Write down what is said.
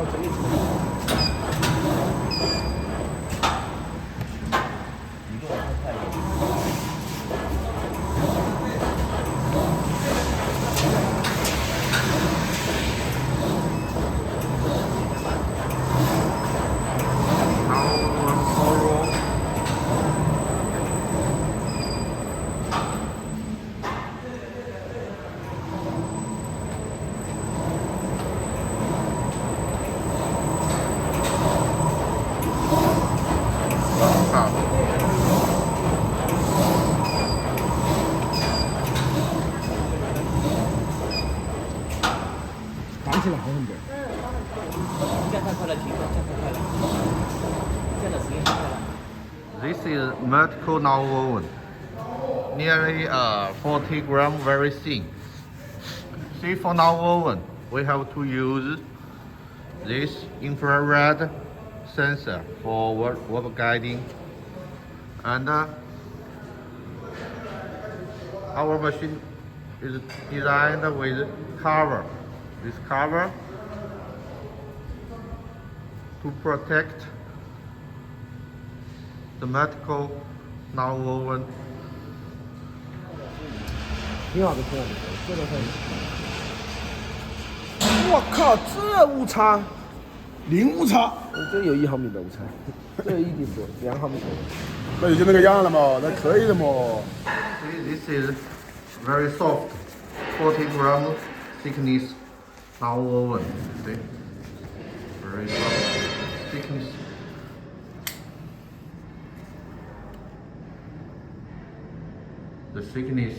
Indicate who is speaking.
Speaker 1: 到这一层。一个太快了。看起来好很多。这样太快了，停了，这样太快了。这样的时间太快了。
Speaker 2: This is vertical nonwoven, nearly 40 gram, very thin. See, for nonwoven, we have to use this infrared sensor for work guiding, and our machine is designed with cover. This cover to protect the vertical nonwoven.
Speaker 1: 挺好的，挺好的，这个可以。我靠，这误差，零误差，这有1毫米的误差，这有1点多，2毫米多。那也就那个样了嘛，那可以的嘛。
Speaker 2: See, this is very soft, 40 gram thickness nonwoven. See, very soft thickness. The thickness